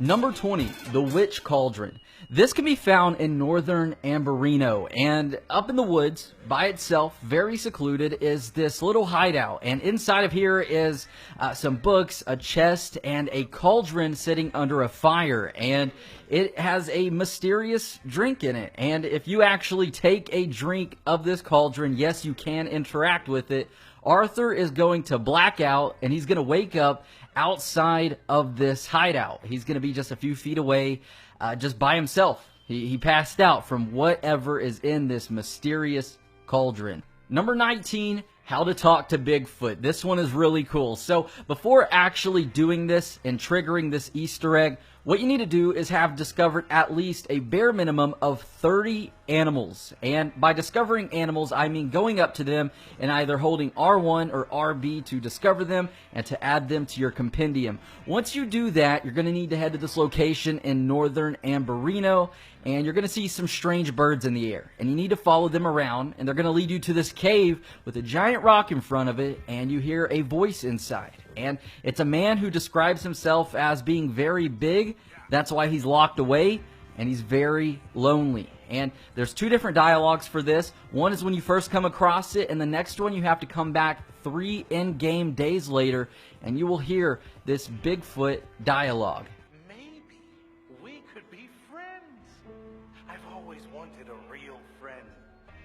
Number 20, the Witch Cauldron. This can be found in northern Amberino, and up in the woods, by itself, very secluded, is this little hideout. And inside of here is some books, a chest, and a cauldron sitting under a fire. And it has a mysterious drink in it. And if you actually take a drink of this cauldron, yes, you can interact with it. Arthur is going to black out, and he's going to wake up outside of this hideout. He's going to be just a few feet away, just by himself. He passed out from whatever is in this mysterious cauldron. Number 19, how to talk to Bigfoot. This one is really cool. So before actually doing this and triggering this Easter egg, what you need to do is have discovered at least a bare minimum of 30 animals. And by discovering animals, I mean going up to them and either holding R1 or RB to discover them and to add them to your compendium. Once you do that, you're going to need to head to this location in northern Amberino, and you're going to see some strange birds in the air. And you need to follow them around, and they're going to lead you to this cave with a giant rock in front of it, and you hear a voice inside. And it's a man who describes himself as being very big. That's why he's locked away, and he's very lonely. And there's two different dialogues for this. One is when you first come across it, and the next one you have to come back 3 in-game days later, and you will hear this Bigfoot dialogue. Maybe we could be friends. I've always wanted a real friend.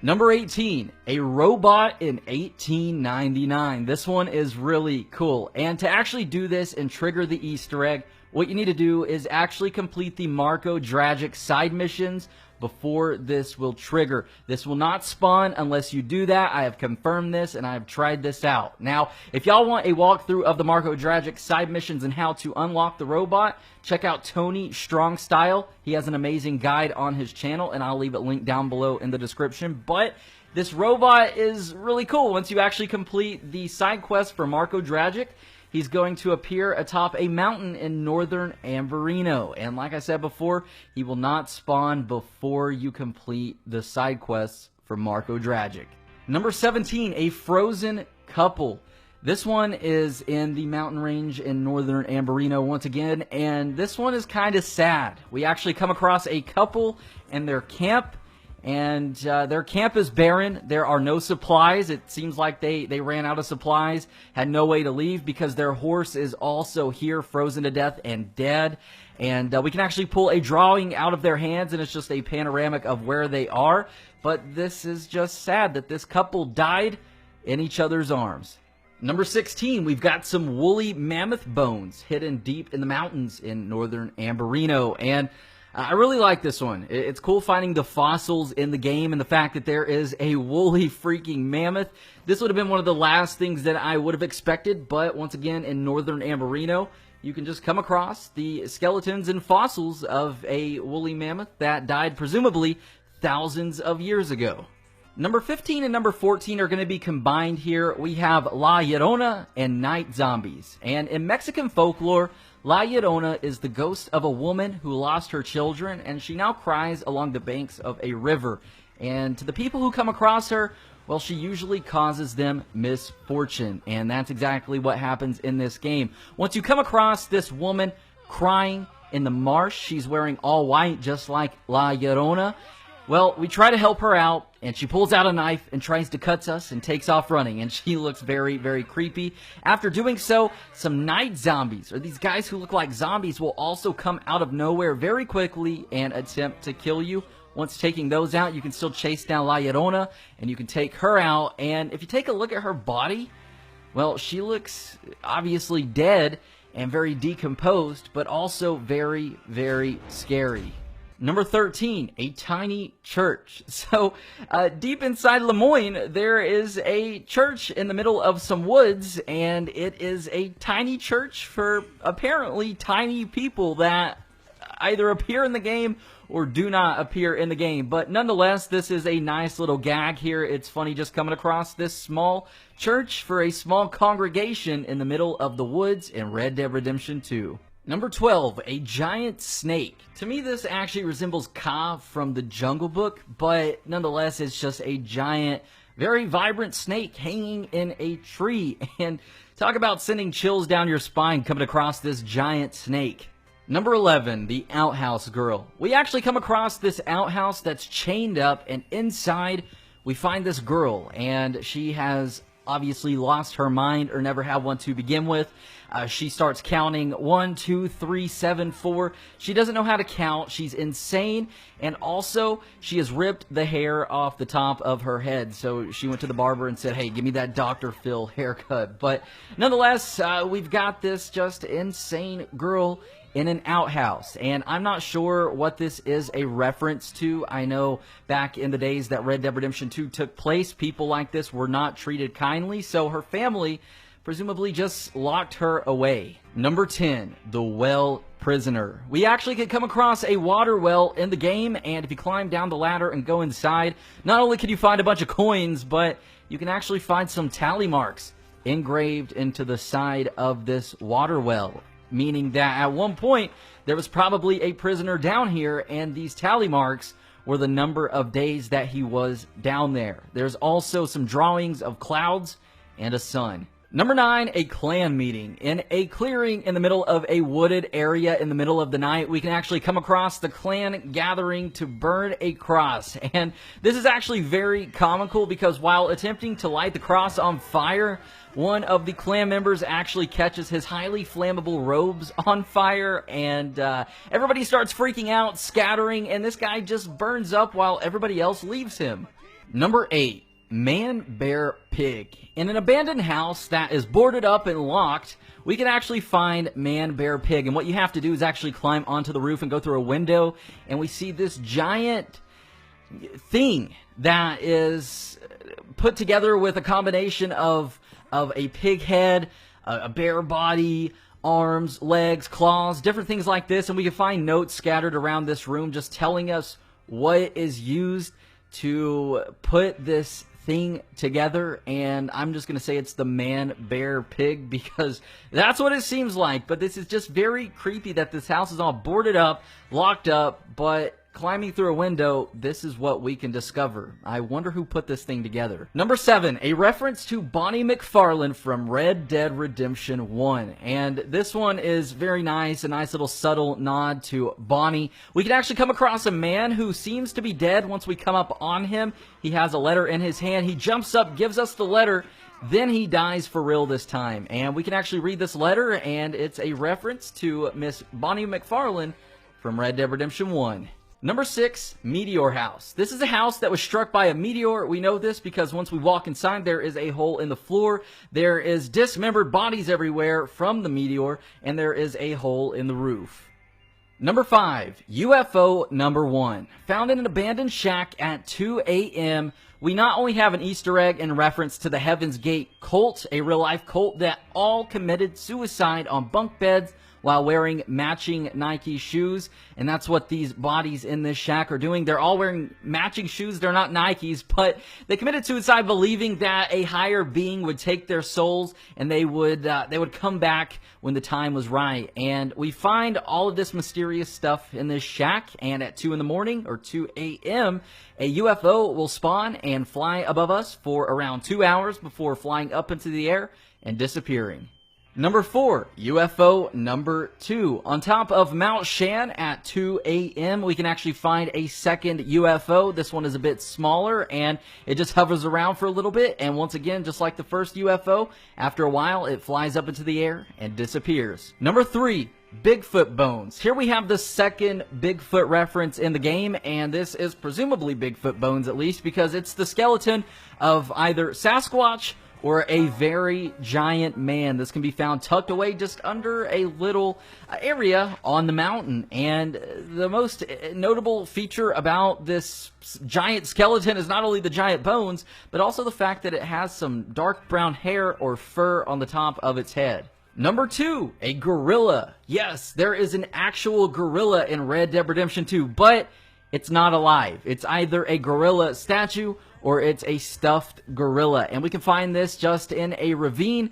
Number 18, a robot in 1899. This one is really cool. And to actually do this and trigger the Easter egg, what you need to do is actually complete the Marco Dragic side missions before this will trigger. This will not spawn unless you do that. I have confirmed this and I have tried this out. Now, if y'all want a walkthrough of the Marco Dragic side missions and how to unlock the robot, check out Tony Strong Style. He has an amazing guide on his channel, and I'll leave it linked down below in the description. But this robot is really cool. Once you actually complete the side quest for Marco Dragic, he's going to appear atop a mountain in northern Amberino. And like I said before, he will not spawn before you complete the side quests for Marco Dragic. Number 17, a frozen couple. This one is in the mountain range in northern Amberino once again, and this one is kind of sad. We actually come across a couple in their camp, and their camp is barren. There are no supplies. It seems like they ran out of supplies, had no way to leave because their horse is also here frozen to death and dead. And we can actually pull a drawing out of their hands, and it's just a panoramic of where they are. But this is just sad that this couple died in each other's arms. Number 16, we've got some woolly mammoth bones hidden deep in the mountains in northern Amberino. And I really like this one. It's cool finding the fossils in the game and the fact that there is a woolly freaking mammoth. This would have been one of the last things that I would have expected, but once again, in northern Amberino, you can just come across the skeletons and fossils of a woolly mammoth that died presumably thousands of years ago. Number 15 and number 14 are going to be combined here. We have La Llorona and night zombies. And in Mexican folklore, La Llorona is the ghost of a woman who lost her children, and she now cries along the banks of a river. And to the people who come across her, well, she usually causes them misfortune. And that's exactly what happens in this game. Once you come across this woman crying in the marsh, she's wearing all white just like La Llorona. Well, we try to help her out, and she pulls out a knife and tries to cut us and takes off running, and she looks very, very creepy. After doing so, some night zombies, or these guys who look like zombies, will also come out of nowhere very quickly and attempt to kill you. Once taking those out, you can still chase down La Llorona, and you can take her out, and if you take a look at her body, well, she looks obviously dead and very decomposed, but also very, very scary. Number 13, a tiny church. So, deep inside Lemoyne, there is a church in the middle of some woods, and it is a tiny church for apparently tiny people that either appear in the game or do not appear in the game. But nonetheless, this is a nice little gag here. It's funny just coming across this small church for a small congregation in the middle of the woods in Red Dead Redemption 2. Number 12, a giant snake. To me, this actually resembles Ka from the Jungle Book, but nonetheless, it's just a giant, very vibrant snake hanging in a tree. And talk about sending chills down your spine coming across this giant snake. Number 11, the outhouse girl. We actually come across this outhouse that's chained up, and inside we find this girl, and she has obviously lost her mind or never had one to begin with. She starts counting 1, 2, 3, 7, 4. She doesn't know how to count. She's insane. And also, she has ripped the hair off the top of her head. So she went to the barber and said, hey, give me that Dr. Phil haircut. But nonetheless, we've got this just insane girl in an outhouse. And I'm not sure what this is a reference to. I know back in the days that Red Dead Redemption 2 took place, people like this were not treated kindly. So her family presumably just locked her away. Number 10, the well prisoner. We actually could come across a water well in the game, and if you climb down the ladder and go inside, not only can you find a bunch of coins, but you can actually find some tally marks engraved into the side of this water well, meaning that at one point there was probably a prisoner down here, and these tally marks were the number of days that he was down there. There's also some drawings of clouds and a sun. Number 9, a clan meeting. In a clearing in the middle of a wooded area in the middle of the night, we can actually come across the clan gathering to burn a cross. And this is actually very comical because while attempting to light the cross on fire, one of the clan members actually catches his highly flammable robes on fire, and everybody starts freaking out, scattering, and this guy just burns up while everybody else leaves him. Number 8. Man, bear, pig. In an abandoned house that is boarded up and locked, we can actually find man, bear, pig. And what you have to do is actually climb onto the roof and go through a window. And we see this giant thing that is put together with a combination of a pig head, a bear body, arms, legs, claws, different things like this. And we can find notes scattered around this room just telling us what is used to put this thing together, and I'm just going to say it's the man, bear, pig, because that's what it seems like. But this is just very creepy that this house is all boarded up, locked up, but climbing through a window, this is what we can discover. I wonder who put this thing together. Number 7, a reference to Bonnie McFarlane from Red Dead Redemption 1. And this one is very nice, a nice little subtle nod to Bonnie. We can actually come across a man who seems to be dead once we come up on him. He has a letter in his hand. He jumps up, gives us the letter, then he dies for real this time. And we can actually read this letter, and it's a reference to Miss Bonnie McFarlane from Red Dead Redemption 1. Number 6, Meteor House. This is a house that was struck by a meteor. We know this because once we walk inside, there is a hole in the floor. There is dismembered bodies everywhere from the meteor, and there is a hole in the roof. Number 5, UFO number 1. Found in an abandoned shack at 2 a.m., we not only have an Easter egg in reference to the Heaven's Gate cult, a real-life cult that all committed suicide on bunk beds while wearing matching Nike shoes, and that's what these bodies in this shack are doing. They're all wearing matching shoes. They're not Nikes, but they committed suicide believing that a higher being would take their souls and they would come back when the time was right. And we find all of this mysterious stuff in this shack, and at 2 in the morning or 2 a.m., a UFO will spawn and fly above us for around 2 hours before flying up into the air and disappearing. Number 4, UFO number 2. On top of Mount Shan at 2 a.m., we can actually find a second UFO. This one is a bit smaller, and it just hovers around for a little bit. And once again, just like the first UFO, after a while, it flies up into the air and disappears. Number 3, Bigfoot bones. Here we have the second Bigfoot reference in the game, and this is presumably Bigfoot bones at least, because it's the skeleton of either Sasquatch or a very giant man. This can be found tucked away just under a little area on the mountain. And the most notable feature about this giant skeleton is not only the giant bones, but also the fact that it has some dark brown hair or fur on the top of its head. Number 2, a gorilla. Yes, there is an actual gorilla in Red Dead Redemption 2, but it's not alive. It's either a gorilla statue or it's a stuffed gorilla. And we can find this just in a ravine,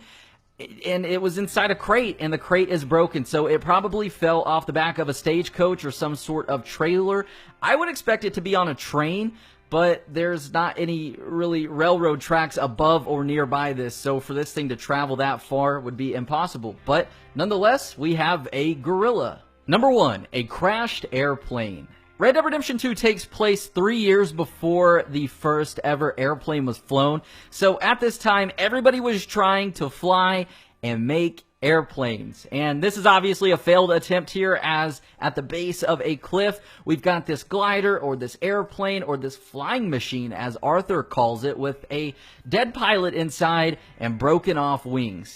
and it was inside a crate, and the crate is broken. So it probably fell off the back of a stagecoach or some sort of trailer. I would expect it to be on a train, but there's not any really railroad tracks above or nearby this. So for this thing to travel that far would be impossible. But nonetheless, we have a gorilla. Number 1, a crashed airplane. Red Dead Redemption 2 takes place 3 years before the first ever airplane was flown. So at this time, everybody was trying to fly and make airplanes. And this is obviously a failed attempt here, as at the base of a cliff, we've got this glider or this airplane or this flying machine, as Arthur calls it, with a dead pilot inside and broken off wings.